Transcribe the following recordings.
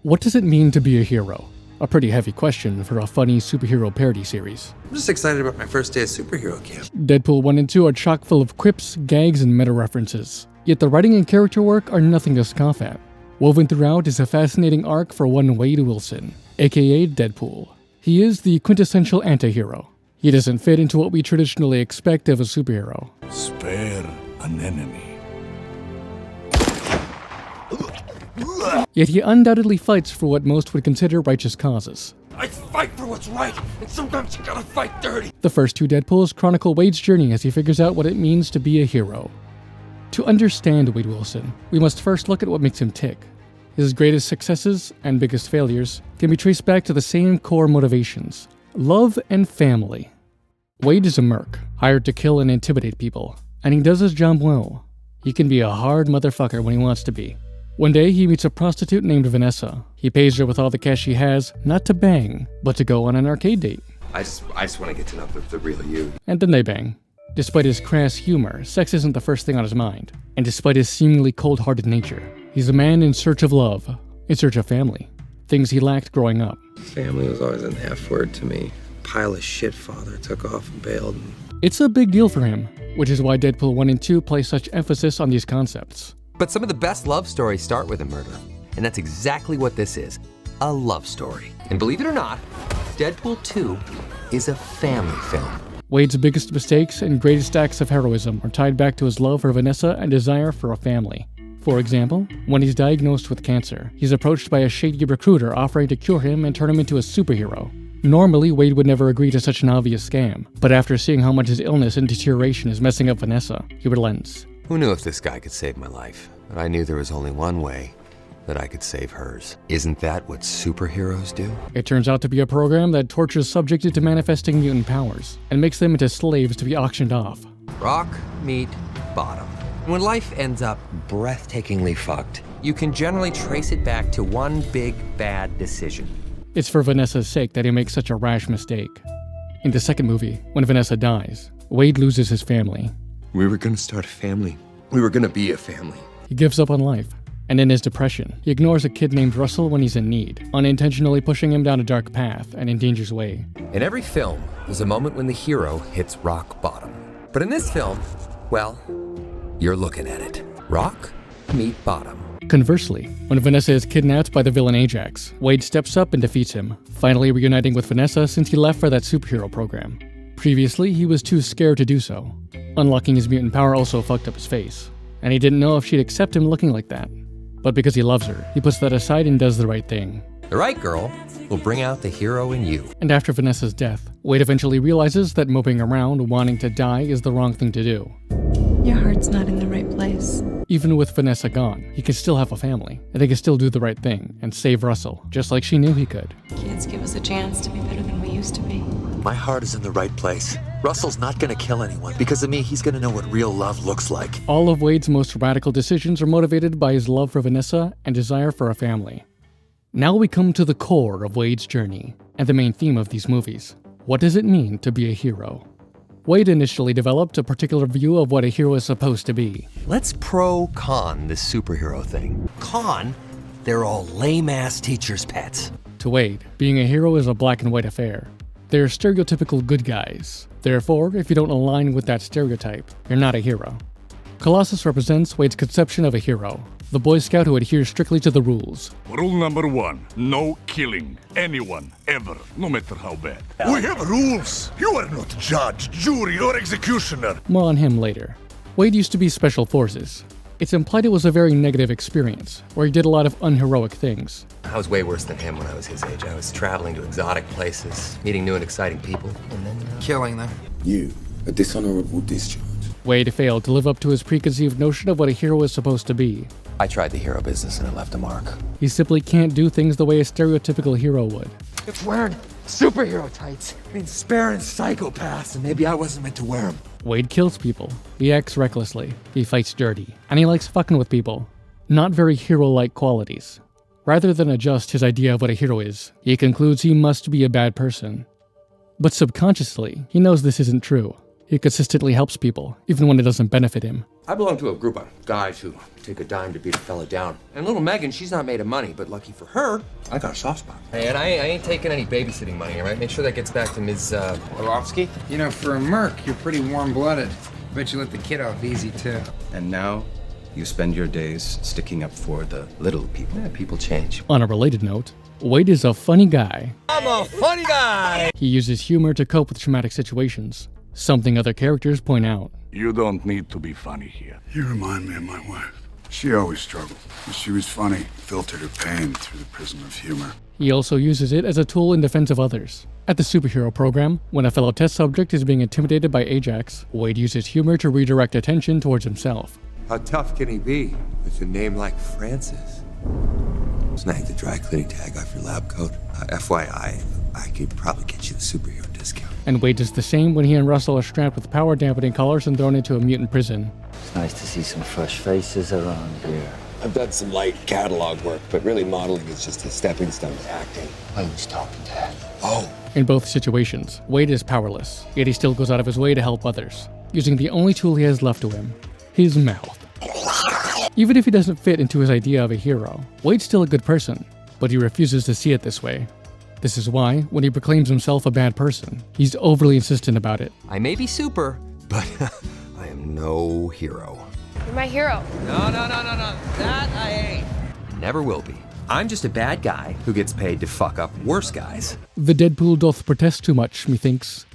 What does it mean to be a hero? A pretty heavy question for a funny superhero parody series. I'm just excited about my first day at superhero camp. Deadpool 1 and 2 are chock full of quips, gags, and meta-references. Yet the writing and character work are nothing to scoff at. Woven throughout is a fascinating arc for one Wade Wilson, aka Deadpool. He is the quintessential anti-hero. He doesn't fit into what we traditionally expect of a superhero. Spare an enemy. Yet he undoubtedly fights for what most would consider righteous causes. I fight for what's right, and sometimes you gotta fight dirty. The first two Deadpools chronicle Wade's journey as he figures out what it means to be a hero. To understand Wade Wilson, we must first look at what makes him tick. His greatest successes and biggest failures can be traced back to the same core motivations: love and family. Wade is a merc, hired to kill and intimidate people, and he does his job well. He can be a hard motherfucker when he wants to be. One day, he meets a prostitute named Vanessa. He pays her with all the cash she has, not to bang, but to go on an arcade date. I just want to get to know the real you. And then they bang. Despite his crass humor, sex isn't the first thing on his mind. And despite his seemingly cold-hearted nature, he's a man in search of love, in search of family. Things he lacked growing up. Family was always an F word to me. Pile of shit father took off and bailed. It's a big deal for him, which is why Deadpool 1 and 2 place such emphasis on these concepts. But some of the best love stories start with a murder. And that's exactly what this is, a love story. And believe it or not, Deadpool 2 is a family film. Wade's biggest mistakes and greatest acts of heroism are tied back to his love for Vanessa and desire for a family. For example, when he's diagnosed with cancer, he's approached by a shady recruiter offering to cure him and turn him into a superhero. Normally, Wade would never agree to such an obvious scam, but after seeing how much his illness and deterioration is messing up Vanessa, he relents. Who knew if this guy could save my life? But I knew there was only one way that I could save hers. Isn't that what superheroes do? It turns out to be a program that tortures subjects into manifesting mutant powers, and makes them into slaves to be auctioned off. Rock, meat, bottom. When life ends up breathtakingly fucked, you can generally trace it back to one big bad decision. It's for Vanessa's sake that he makes such a rash mistake. In the second movie, when Vanessa dies, Wade loses his family. We were gonna start a family. We were gonna be a family. He gives up on life. And in his depression, he ignores a kid named Russell when he's in need, unintentionally pushing him down a dark path and endangers Wade. In every film, there's a moment when the hero hits rock bottom. But in this film, well, you're looking at it. Rock, meet bottom. Conversely, when Vanessa is kidnapped by the villain Ajax, Wade steps up and defeats him, finally reuniting with Vanessa since he left for that superhero program. Previously, he was too scared to do so. Unlocking his mutant power also fucked up his face, and he didn't know if she'd accept him looking like that. But because he loves her, he puts that aside and does the right thing. The right girl will bring out the hero in you. And after Vanessa's death, Wade eventually realizes that moping around wanting to die is the wrong thing to do. Your heart's not in the right place. Even with Vanessa gone, he can still have a family, and he can still do the right thing and save Russell, just like she knew he could. Kids give us a chance to be better than we used to be. My heart is in the right place. Russell's not gonna kill anyone. Because of me, he's gonna know what real love looks like. All of Wade's most radical decisions are motivated by his love for Vanessa and desire for a family. Now we come to the core of Wade's journey, and the main theme of these movies. What does it mean to be a hero? Wade initially developed a particular view of what a hero is supposed to be. Let's pro-con this superhero thing. Con, they're all lame-ass teachers' pets. To Wade, being a hero is a black and white affair. They're stereotypical good guys. Therefore, if you don't align with that stereotype, you're not a hero. Colossus represents Wade's conception of a hero, the Boy Scout who adheres strictly to the rules. Rule number 1, no killing anyone, ever, no matter how bad. We have rules. You are not judge, jury, or executioner. More on him later. Wade used to be Special Forces. It's implied it was a very negative experience, where he did a lot of unheroic things. I was way worse than him when I was his age. I was traveling to exotic places, meeting new and exciting people, and then killing them. You, a dishonorable discharge. Wade failed to live up to his preconceived notion of what a hero is supposed to be. I tried the hero business and it left a mark. He simply can't do things the way a stereotypical hero would. It's wearing superhero tights. I mean, sparing psychopaths, and maybe I wasn't meant to wear them. Wade kills people. He acts recklessly. He fights dirty. And he likes fucking with people. Not very hero-like qualities. Rather than adjust his idea of what a hero is, he concludes he must be a bad person. But subconsciously, he knows this isn't true. He consistently helps people, even when it doesn't benefit him. I belong to a group of guys who take a dime to beat a fella down. And little Megan, she's not made of money, but lucky for her, I got a soft spot. Hey, and I ain't taking any babysitting money, all right? Make sure that gets back to Ms. Orlovsky. You know, for a merc, you're pretty warm-blooded. Bet you let the kid off easy, too. And now, you spend your days sticking up for the little people. Yeah, people change. On a related note, Wade is a funny guy. I'm a funny guy! He uses humor to cope with traumatic situations, something other characters point out. You don't need to be funny here. You remind me of my wife. She always struggled. When she was funny, filtered her pain through the prism of humor. He also uses it as a tool in defense of others. At the superhero program, when a fellow test subject is being intimidated by Ajax, Wade uses humor to redirect attention towards himself. How tough can he be with a name like Francis? Snag the dry cleaning tag off your lab coat. FYI, I could probably get you the superhero discount. And Wade does the same when he and Russell are strapped with power-dampening collars and thrown into a mutant prison. It's nice to see some fresh faces around here. I've done some light catalog work, but really modeling is just a stepping stone to acting. I was talking to him. Oh. In both situations, Wade is powerless, yet he still goes out of his way to help others, using the only tool he has left to him, his mouth. Even if he doesn't fit into his idea of a hero, Wade's still a good person, but he refuses to see it this way. This is why, when he proclaims himself a bad person, he's overly insistent about it. I may be super, but I am no hero. You're my hero. No. That I ain't. Never will be. I'm just a bad guy who gets paid to fuck up worse guys. The Deadpool doth protest too much, methinks.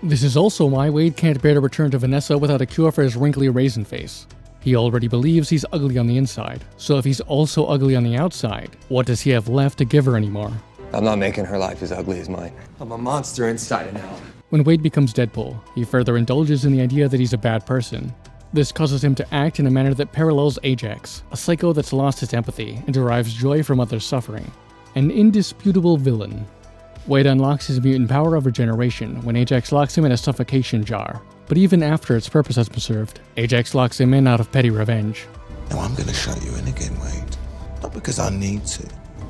This is also why Wade can't bear to return to Vanessa without a cure for his wrinkly raisin face. He already believes he's ugly on the inside, so if he's also ugly on the outside, what does he have left to give her anymore? I'm not making her life as ugly as mine. I'm a monster inside and out. When Wade becomes Deadpool, he further indulges in the idea that he's a bad person. This causes him to act in a manner that parallels Ajax, a psycho that's lost his empathy and derives joy from others' suffering. An indisputable villain. Wade unlocks his mutant power of regeneration when Ajax locks him in a suffocation jar. But even after its purpose has been served, Ajax locks him in out of petty revenge. Now I'm gonna shut you in again, Wade. Not because I need to,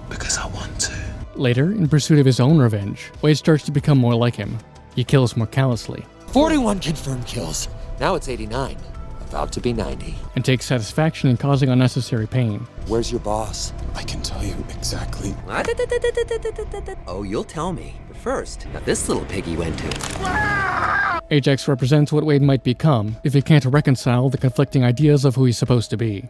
because I want to. Later, in pursuit of his own revenge, Wade starts to become more like him. He kills more callously. 41 confirmed kills. Now it's 89. About to be 90. And takes satisfaction in causing unnecessary pain. Where's your boss? I can tell you exactly. Oh, you'll tell me. But first, now this little piggy went to. Ajax represents what Wade might become if he can't reconcile the conflicting ideas of who he's supposed to be.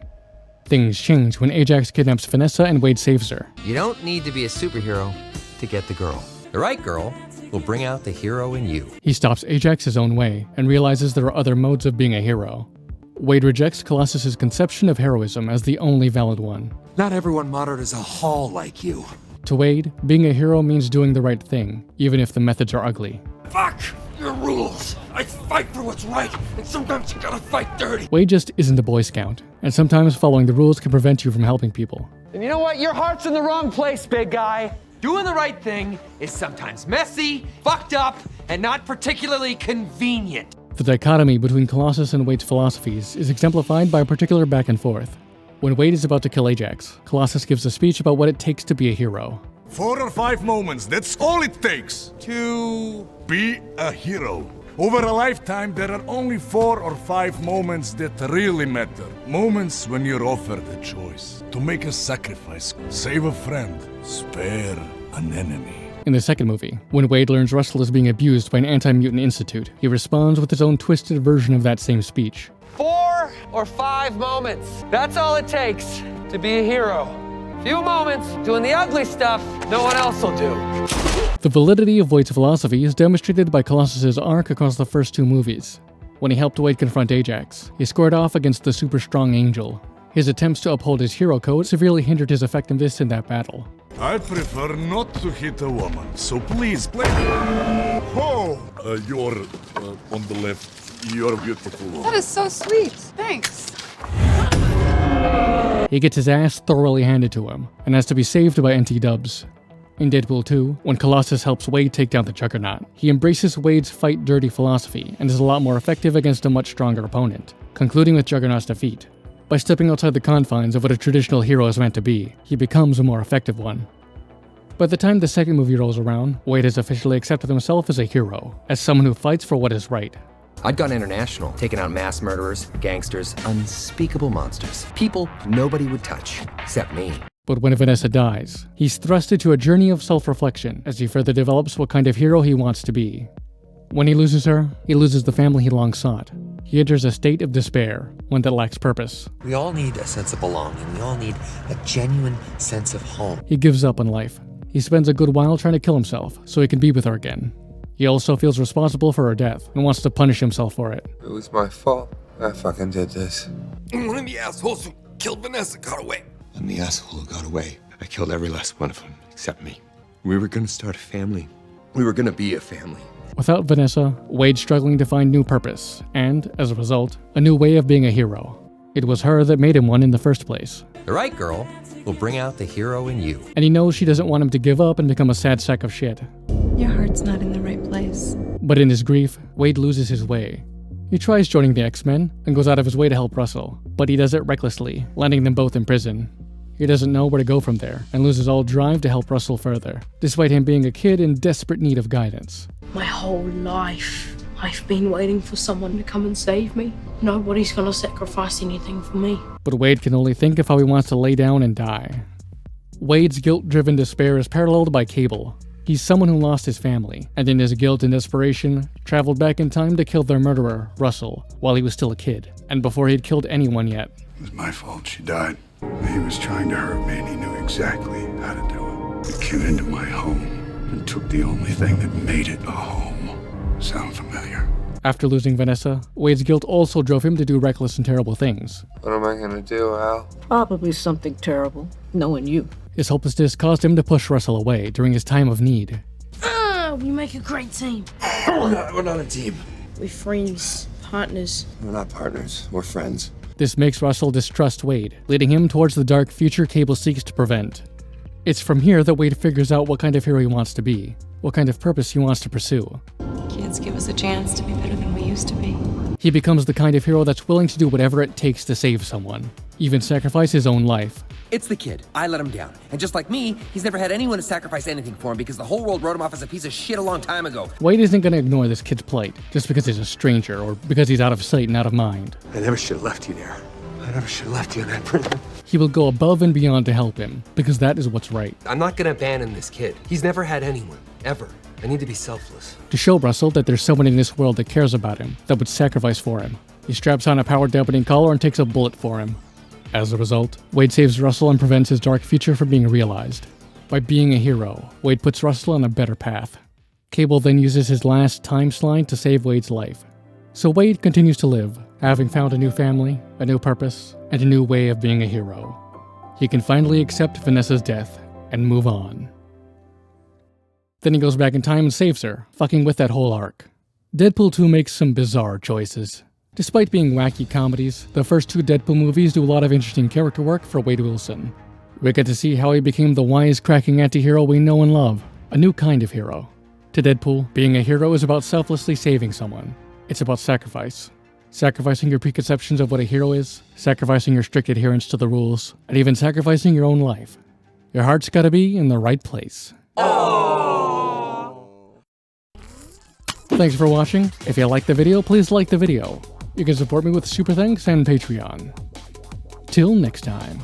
Things change when Ajax kidnaps Vanessa and Wade saves her. You don't need to be a superhero to get the girl. The right girl will bring out the hero in you. He stops Ajax his own way and realizes there are other modes of being a hero. Wade rejects Colossus's conception of heroism as the only valid one. Not everyone modern is a hall like you. To Wade, being a hero means doing the right thing, even if the methods are ugly. Fuck your rules. I fight for what's right, and sometimes you gotta fight dirty. Wade just isn't a Boy Scout, and sometimes following the rules can prevent you from helping people. And you know what? Your heart's in the wrong place, big guy. Doing the right thing is sometimes messy, fucked up, and not particularly convenient. The dichotomy between Colossus and Wade's philosophies is exemplified by a particular back and forth. When Wade is about to kill Ajax, Colossus gives a speech about what it takes to be a hero. 4 or 5 moments, that's all it takes to be a hero. Over a lifetime, there are only 4 or 5 moments that really matter. Moments when you're offered a choice to make a sacrifice, save a friend, spare an enemy. In the second movie, when Wade learns Russell is being abused by an anti-mutant institute, he responds with his own twisted version of that same speech. 4 or 5 moments. That's all it takes to be a hero. Few moments doing the ugly stuff no one else will do. The validity of Wade's philosophy is demonstrated by Colossus's arc across the first 2 movies. When he helped Wade confront Ajax, he squared off against the super strong Angel. His attempts to uphold his hero code severely hindered his effectiveness in that battle. I prefer not to hit a woman, so please play. Oh, you're on the left. You're beautiful. That is so sweet. Thanks. He gets his ass thoroughly handed to him, and has to be saved by NT Dubs. In Deadpool 2, when Colossus helps Wade take down the Juggernaut, he embraces Wade's fight dirty philosophy and is a lot more effective against a much stronger opponent, concluding with Juggernaut's defeat. By stepping outside the confines of what a traditional hero is meant to be, he becomes a more effective one. By the time the second movie rolls around, Wade has officially accepted himself as a hero, as someone who fights for what is right. I'd gone international, taken out mass murderers, gangsters, unspeakable monsters. People nobody would touch, except me. But when Vanessa dies, he's thrust into a journey of self-reflection as he further develops what kind of hero he wants to be. When he loses her, he loses the family he long sought. He enters a state of despair, one that lacks purpose. We all need a sense of belonging. We all need a genuine sense of home. He gives up on life. He spends a good while trying to kill himself so he can be with her again. He also feels responsible for her death and wants to punish himself for it. It was my fault. I fucking did this. One of the assholes who killed Vanessa got away. And the asshole who got away, I killed every last one of them, except me. We were gonna start a family. We were gonna be a family. Without Vanessa, Wade's struggling to find new purpose, and, as a result, a new way of being a hero. It was her that made him one in the first place. The right girl will bring out the hero in you. And he knows she doesn't want him to give up and become a sad sack of shit. Your heart's not in the right place. But in his grief, Wade loses his way. He tries joining the X-Men and goes out of his way to help Russell, but he does it recklessly, landing them both in prison. He doesn't know where to go from there and loses all drive to help Russell further, despite him being a kid in desperate need of guidance. My whole life, I've been waiting for someone to come and save me. Nobody's gonna sacrifice anything for me. But Wade can only think of how he wants to lay down and die. Wade's guilt-driven despair is paralleled by Cable. He's someone who lost his family, and in his guilt and desperation, traveled back in time to kill their murderer, Russell, while he was still a kid, and before he'd killed anyone yet. It was my fault she died. He was trying to hurt me, and he knew exactly how to do it. He came into my home and took the only thing that made it a home. Sound familiar? After losing Vanessa, Wade's guilt also drove him to do reckless and terrible things. What am I gonna do, Al? Probably something terrible, knowing you. His hopelessness caused him to push Russell away during his time of need. We make a great team. We're not a team. We're friends, partners. We're not partners. We're friends. This makes Russell distrust Wade, leading him towards the dark future Cable seeks to prevent. It's from here that Wade figures out what kind of hero he wants to be, what kind of purpose he wants to pursue. Kids give us a chance to be better than we used to be. He becomes the kind of hero that's willing to do whatever it takes to save someone, even sacrifice his own life. It's the kid. I let him down. And just like me, he's never had anyone to sacrifice anything for him because the whole world wrote him off as a piece of shit a long time ago. Wade isn't going to ignore this kid's plight just because he's a stranger or because he's out of sight and out of mind. I never should have left you there. I never should have left you in that prison. He will go above and beyond to help him, because that is what's right. I'm not gonna abandon this kid. He's never had anyone, ever. I need to be selfless. To show Russell that there's someone in this world that cares about him, that would sacrifice for him, he straps on a power-dampening collar and takes a bullet for him. As a result, Wade saves Russell and prevents his dark future from being realized. By being a hero, Wade puts Russell on a better path. Cable then uses his last time slide to save Wade's life. So Wade continues to live, having found a new family, a new purpose, and a new way of being a hero. He can finally accept Vanessa's death and move on. Then he goes back in time and saves her, fucking with that whole arc. Deadpool 2 makes some bizarre choices. Despite being wacky comedies, the first two Deadpool movies do a lot of interesting character work for Wade Wilson. We get to see how he became the wisecracking anti-hero we know and love, a new kind of hero. To Deadpool, being a hero is about selflessly saving someone. It's about sacrifice. Sacrificing your preconceptions of what a hero is, sacrificing your strict adherence to the rules, and even sacrificing your own life. Your heart's gotta be in the right place. Thanks for watching. If you liked the video, please like the video. You can support me with Super Thanks and Patreon. Till next time.